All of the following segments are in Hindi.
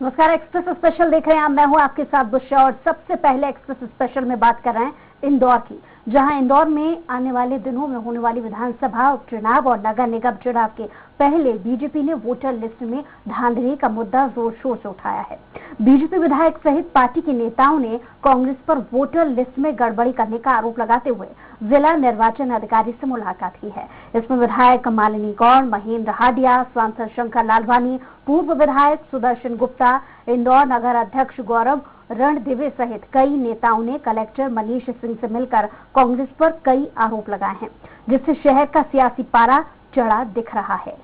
नमस्कार, एक्सप्रेस स्पेशल देख रहे हैं आप। मैं हूं आपके साथ बुशा और सबसे पहले एक्सप्रेस स्पेशल में बात कर रहे हैं इंदौर की, जहां इंदौर में आने वाले दिनों में होने वाली विधानसभा उपचुनाव और नगर निगम चुनाव के पहले बीजेपी ने वोटर लिस्ट में धांधली का मुद्दा जोर शोर से उठाया है। बीजेपी विधायक सहित पार्टी के नेताओं ने कांग्रेस पर वोटर लिस्ट में गड़बड़ी करने का आरोप लगाते हुए जिला निर्वाचन अधिकारी से मुलाकात की है। इसमें विधायक मालिनी गौड़, महेंद्र हाडिया, सांसद शंकर लालवानी, पूर्व विधायक सुदर्शन गुप्ता, इंदौर नगर अध्यक्ष गौरव रणदिवे सहित कई नेताओं ने कलेक्टर मनीष सिंह से मिलकर कांग्रेस पर कई आरोप लगाए हैं, जिससे शहर का सियासी पारा चढ़ा दिख रहा है।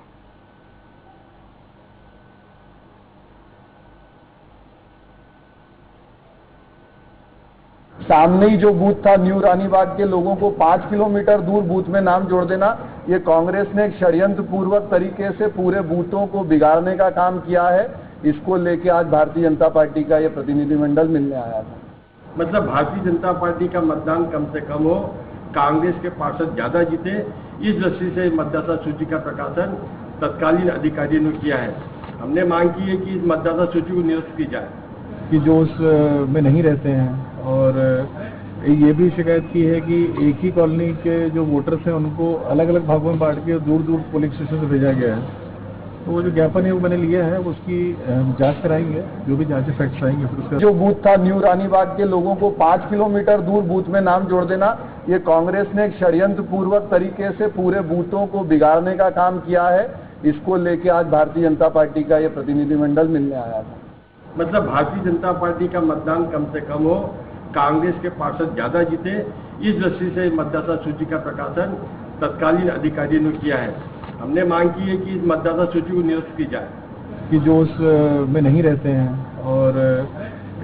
सामने ही जो बूथ था न्यू रानीबाग के लोगों को 5 किलोमीटर दूर बूथ में नाम जोड़ देना, ये कांग्रेस ने एक षड्यंत्र पूर्वक तरीके से पूरे बूथों को बिगाड़ने का काम किया है। इसको लेके आज भारतीय जनता पार्टी का ये प्रतिनिधिमंडल मिलने आया था। मतलब भारतीय जनता पार्टी का मतदान कम से कम हो, कांग्रेस के पार्षद ज्यादा जीते, इस दृष्टि से मतदाता सूची का प्रकाशन तत्कालीन अधिकारियों ने किया है। हमने मांग की है कि इस मतदाता सूची को निरस्त की जाए कि जो उसमें नहीं रहते हैं, और ये भी शिकायत की है कि एक ही कॉलोनी के जो वोटर्स हैं उनको अलग अलग भागों में बांट के दूर दूर पोलिंग स्टेशन से भेजा गया है। तो वो जो ज्ञापन है वो मैंने लिया है, उसकी जांच कराएंगे, जो भी जांच फैक्ट्स आएंगे फिर उसका। जो बूथ था न्यू रानीबाग के लोगों को 5 किलोमीटर दूर बूथ में नाम जोड़ देना, ये कांग्रेस ने एक षड्यंत्र पूर्वक तरीके से पूरे बूथों को बिगाड़ने का काम किया है। इसको लेके आज भारतीय जनता पार्टी का ये प्रतिनिधिमंडल मिलने आया था। मतलब भारतीय जनता पार्टी का मतदान कम से कम हो, कांग्रेस के पार्षद ज्यादा जीते, इस दृष्टि से मतदाता सूची का प्रकाशन तत्कालीन अधिकारियों ने किया है। हमने मांग की है कि इस मतदाता सूची को निरस्त की जाए कि जो उसमें नहीं रहते हैं, और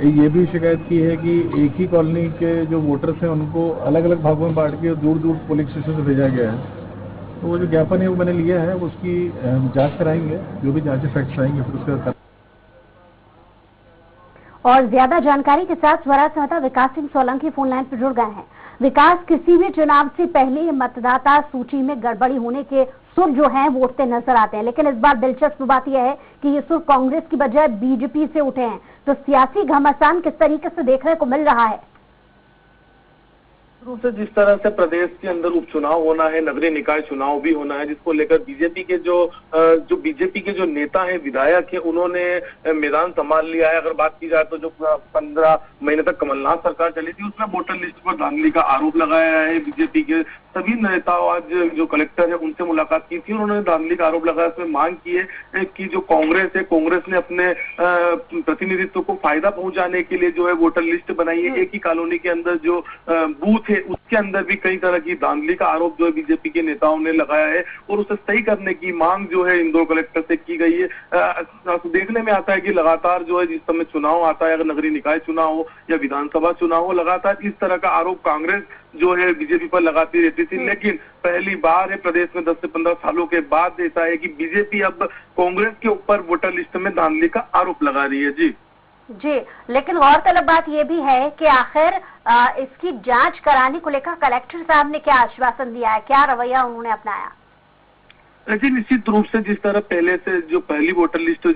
ये भी शिकायत की है कि एक ही कॉलोनी के जो वोटर्स हैं उनको अलग अलग भागों में बांट के दूर दूर पोलिंग स्टेशन से भेजा गया है। तो वो जो ज्ञापन है वो मैंने लिया है, उसकी जांच कराएंगे, जो भी जांच फैक्ट्स आएंगे फिर उसका। और ज्यादा जानकारी के साथ स्वराज संवाददाता विकास सिंह सोलंकी फोन लाइन पर जुड़ गए हैं। विकास, किसी भी चुनाव से पहले मतदाता सूची में गड़बड़ी होने के सुर जो हैं वो उठते नजर आते हैं, लेकिन इस बार दिलचस्प बात यह है कि ये सुर कांग्रेस की बजाय बीजेपी से उठे हैं। तो सियासी घमासान किस तरीके से देखने को मिल रहा है? से जिस तरह से प्रदेश के अंदर उपचुनाव होना है, नगरीय निकाय चुनाव भी होना है, जिसको लेकर बीजेपी के जो नेता हैं, विधायक हैं, उन्होंने मैदान संभाल लिया है। अगर बात की जाए तो जो 15 महीने तक कमलनाथ सरकार चली थी, उसमें वोटर लिस्ट पर धांधली का आरोप लगाया है। बीजेपी के सभी नेताओं, आज जो कलेक्टर है उनसे मुलाकात की थी, उन्होंने धांधली का आरोप लगाया। उसमें मांग की है कि जो कांग्रेस है, कांग्रेस ने अपने प्रतिनिधित्व को फायदा पहुंचाने के लिए जो है वोटर लिस्ट बनाई है। एक ही कॉलोनी के अंदर जो बूथ है उसके अंदर भी कई तरह की धांधली का आरोप जो है बीजेपी के नेताओं ने लगाया है, और उसे सही करने की मांग जो है इंदौर कलेक्टर से की गई है। देखने में आता है कि लगातार जो है जिस समय चुनाव आता है, अगर नगरीय निकाय चुनाव हो या विधानसभा चुनाव हो, लगातार इस तरह का आरोप कांग्रेस जो है बीजेपी पर लगाती रहती थी। लेकिन पहली बार है प्रदेश में 10 से 15 सालों के बाद ऐसा है कि बीजेपी अब कांग्रेस के ऊपर वोटर लिस्ट में धांधली का आरोप लगा रही है। जी, लेकिन गौरतलब बात यह भी है कि आखिर इसकी जांच कराने को लेकर कलेक्टर साहब ने क्या आश्वासन दिया है, क्या रवैया उन्होंने अपनाया? जी, निश्चित रूप से जिस तरह पहले से जो पहली वोटर लिस्ट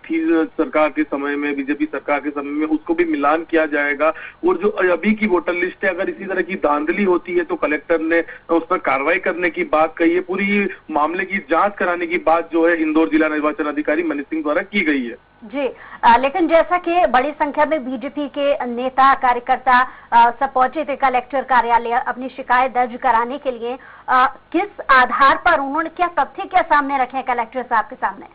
थी सरकार के समय में, बीजेपी सरकार के समय में, उसको भी मिलान किया जाएगा। और जो अभी की वोटर लिस्ट है, अगर इसी तरह की धांधली होती है तो कलेक्टर ने उस पर कार्रवाई करने की बात कही है। पूरी मामले की जांच कराने की बात जो है इंदौर जिला निर्वाचन अधिकारी मनीष सिंह द्वारा की गई है। जी, लेकिन जैसा कि बड़ी संख्या में बीजेपी के नेता कार्यकर्ता सब पहुंचे थे कलेक्टर कार्यालय अपनी शिकायत दर्ज कराने के लिए, किस आधार पर उन्होंने क्या तथ्य क्या सामने रखे हैं कलेक्टर साहब के सामने?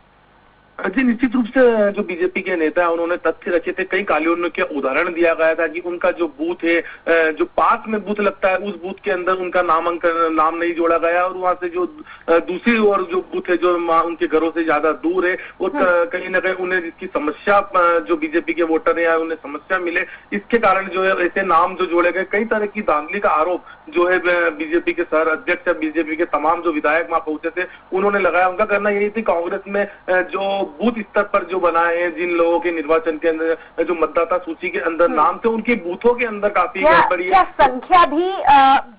जी, निश्चित रूप से जो बीजेपी के नेता है उन्होंने तथ्य रखे थे। कई कॉलोनियों के उदाहरण दिया गया था कि उनका जो बूथ है, जो पास में बूथ लगता है, उस बूथ के अंदर उनका नाम नहीं जोड़ा गया, और वहां से जो दूसरी ओर जो बूथ है जो उनके घरों से ज्यादा दूर है, और कहीं ना कहीं उन्हें जिसकी समस्या, जो बीजेपी के वोटर है उन्हें समस्या मिले, इसके कारण जो है ऐसे नाम जो जोड़े गए। कई तरह की धांधली का आरोप जो है बीजेपी के शहर अध्यक्ष, बीजेपी के तमाम जो विधायक वहां पहुंचे थे उन्होंने लगाया। उनका कहना यही थी कांग्रेस में जो बूथ स्तर पर जो बनाए हैं, जिन लोगों के निर्वाचन के अंदर जो मतदाता सूची के अंदर नाम थे, उनके बूथों के अंदर काफी गड़बड़ी है। संख्या भी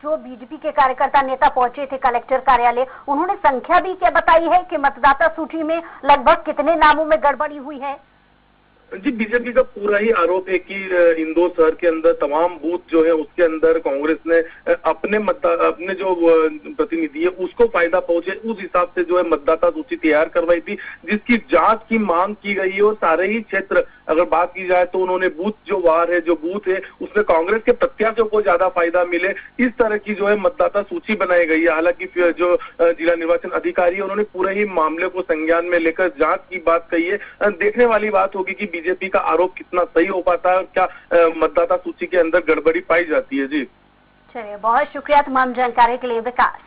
जो बीजेपी के कार्यकर्ता नेता पहुंचे थे कलेक्टर कार्यालय, उन्होंने संख्या भी क्या बताई है कि मतदाता सूची में लगभग कितने नामों में गड़बड़ी हुई है? जी, बीजेपी का पूरा ही आरोप है कि इंदौर शहर के अंदर तमाम बूथ जो है उसके अंदर कांग्रेस ने अपने जो प्रतिनिधि है उसको फायदा पहुंचे उस हिसाब से जो है मतदाता सूची तैयार करवाई थी, जिसकी जांच की मांग की गई है। और सारे ही क्षेत्र अगर बात की जाए तो उन्होंने बूथ जो वार है, जो बूथ है उसमें कांग्रेस के प्रत्याशियों को ज्यादा फायदा मिले, इस तरह की जो है मतदाता सूची बनाई गई है। हालांकि जो जिला निर्वाचन अधिकारी है उन्होंने पूरे ही मामले को संज्ञान में लेकर जांच की बात कही है। देखने वाली बात होगी कि बीजेपी का आरोप कितना सही हो पाता है और क्या मतदाता सूची के अंदर गड़बड़ी पाई जाती है। जी चलिए, बहुत शुक्रिया तमाम जानकारी के लिए विकास।